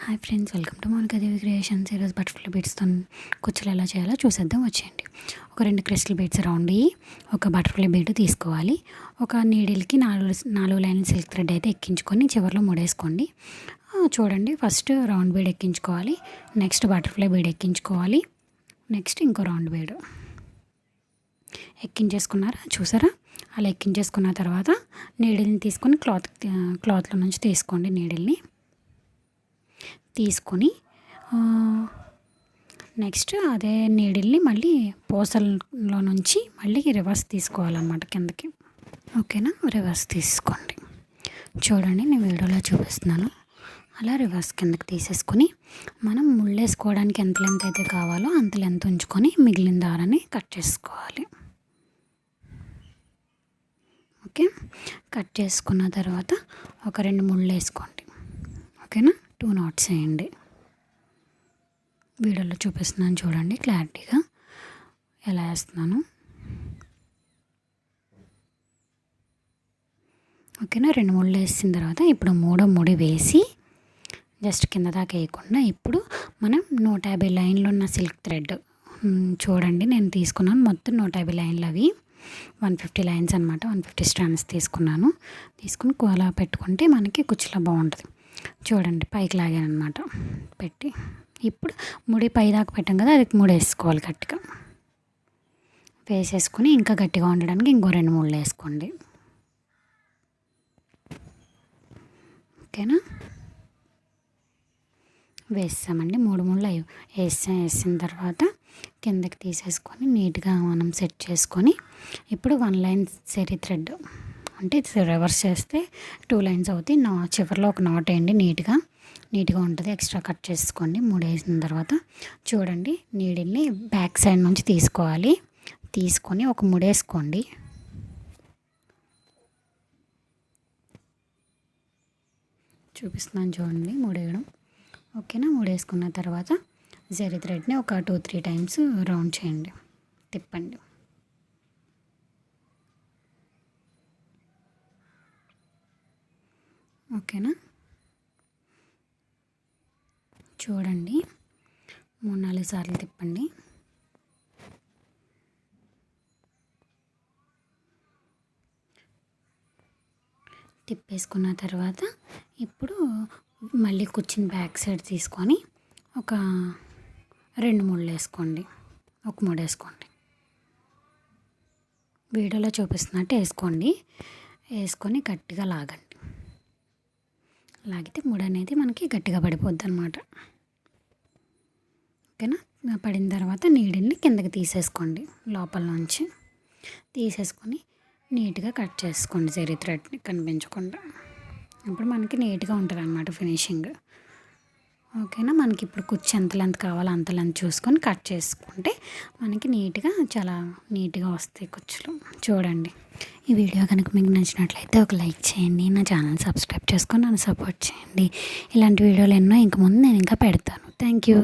Hi friends, welcome to Mounika Devi creations. ఈరోజు butterfly బీడ్స్తో కుచ్చులు ఎలా చేయాలో చూసేద్దాం, వచ్చేయండి. ఒక 2 క్రిస్టల్ బీడ్స్ రౌండ్ ఒక బటర్ఫ్లై బీడ్ తీసుకోవాలి. ఒక నీడిల్కి 4 లైన్ల సిల్క్ థ్రెడ్ అయితే ఎక్కించుకొని చివరిలో ముడేసుకోండి. చూడండి, ఫస్ట్ రౌండ్ బీడ్ ఎక్కించుకోవాలి, నెక్స్ట్ బటర్ఫ్లై బీడ్ ఎక్కించుకోవాలి, నెక్స్ట్ ఇంకో రౌండ్ బీడ్ ఎక్కించేసుకున్నారా, చూసారా? అలా ఎక్కించేసుకున్న తర్వాత నీడిల్ని తీసుకొని క్లాత్లో నుంచి తీసుకోండి. నీడిల్ని తీసుకొని నెక్స్ట్ అదే నీడిల్ని మళ్ళీ పూసల్లో నుంచి మళ్ళీ రివర్స్ తీసుకోవాలన్నమాట కిందకి. ఓకేనా? రివర్స్ తీసుకోండి. చూడండి, నేను వీడియోలో చూపిస్తున్నాను. అలా రివర్స్ కిందకి తీసేసుకొని మనం ముళ్ళేసుకోవడానికి ఎంత లెంత్ అయితే కావాలో అంత లెంత్ ఉంచుకొని మిగిలిన దారాన్ని కట్ చేసుకోవాలి. ఓకే, కట్ చేసుకున్న తర్వాత ఒక 2 ముళ్ళు వేసుకోండి. ఓకేనా? 2 knots వేయండి. వీడియోలో చూపిస్తున్నాను, చూడండి క్లారిటీగా ఎలా వేస్తున్నాను. ఓకేనా? 2 ముళ్ళు వేసిన తర్వాత ఇప్పుడు 3వ ముడి వేసి జస్ట్ కింద దాకా వేయకుండా ఇప్పుడు మనం 150 లైన్లు ఉన్న సిల్క్ థ్రెడ్ చూడండి, నేను తీసుకున్నాను మొత్తం 150 లైన్లు. అవి 150 లైన్స్ అనమాట. 150 స్ట్రాండ్స్ తీసుకున్నాను. తీసుకుని అలా పెట్టుకుంటే మనకి కుచ్చులో బాగుంటుంది. చూడండి, పైకి లాగాను అనమాట పెట్టి. ఇప్పుడు ముడి పై దాకా పెట్టాం కదా, అది వేసుకోవాలి గట్టిగా. వేసేసుకొని ఇంకా గట్టిగా ఉండడానికి ఇంకో 2 ముళ్ళు వేసుకోండి. ఓకేనా? వేసామండి, 3 ముళ్ళు వేసిన తర్వాత కిందకి తీసేసుకొని నీట్గా మనం సెట్ చేసుకొని ఇప్పుడు 1 లైన్ సెరీ థ్రెడ్ అంటే రివర్స్ చేస్తే 2 లైన్స్ అవుతాయి. చివరిలో ఒక నాట్ వేయండి, నీట్గా ఉంటుంది. ఎక్స్ట్రా కట్ చేసుకోండి. 3 వేసిన తర్వాత చూడండి, నీడిల్ని బ్యాక్ సైడ్ నుంచి తీసుకోవాలి. తీసుకొని ఒక ముడేసుకోండి. చూపిస్తున్నాను చూడండి, ముడేయడం. ఓకేనా? ముడేసుకున్న తర్వాత జరీ థ్రెడ్ని ఒక 2-3 టైమ్స్ రౌండ్ చేయండి, తిప్పండి. ఓకేనా? చూడండి, 3-4 సార్లు తిప్పండి. తిప్పేసుకున్న తర్వాత ఇప్పుడు మళ్ళీ కుర్చీని బ్యాక్ సైడ్ తీసుకొని ఒక 2 ముళ్ళు వేసుకోండి. ఒక ముడి వేసుకోండి. వీడియోలో చూపిస్తున్నట్టు వేసుకోండి. వేసుకొని గట్టిగా లాగండి. లాగితే ముడి అనేది మనకి గట్టిగా పడిపోద్ది అనమాట. ఓకేనా? పడిన తర్వాత నీడిల్ని కిందకి తీసేసుకోండి. లోపల నుంచి తీసేసుకొని నీట్గా కట్ చేసుకోండి జరీ థ్రెడ్ని కనిపించకుండా. ఇప్పుడు మనకి నీట్గా ఉంటుంది అన్నమాట ఫినిషింగ్. ఓకేనా? మనకి ఇప్పుడు కుర్చీ ఎంత లెంత్ కావాలో అంత లెంత్ చూసుకొని కట్ చేసుకుంటే మనకి చాలా నీట్గా వస్తాయి కుర్చీలు. చూడండి, ఈ వీడియో కనుక మీకు నచ్చినట్లయితే ఒక లైక్ చేయండి. నా ఛానల్ సబ్స్క్రైబ్ చేసుకొని నన్ను సపోర్ట్ చేయండి. ఇలాంటి వీడియోలు ఎన్నో ఇంక ముందు నేను ఇంకా పెడతాను. Thank you.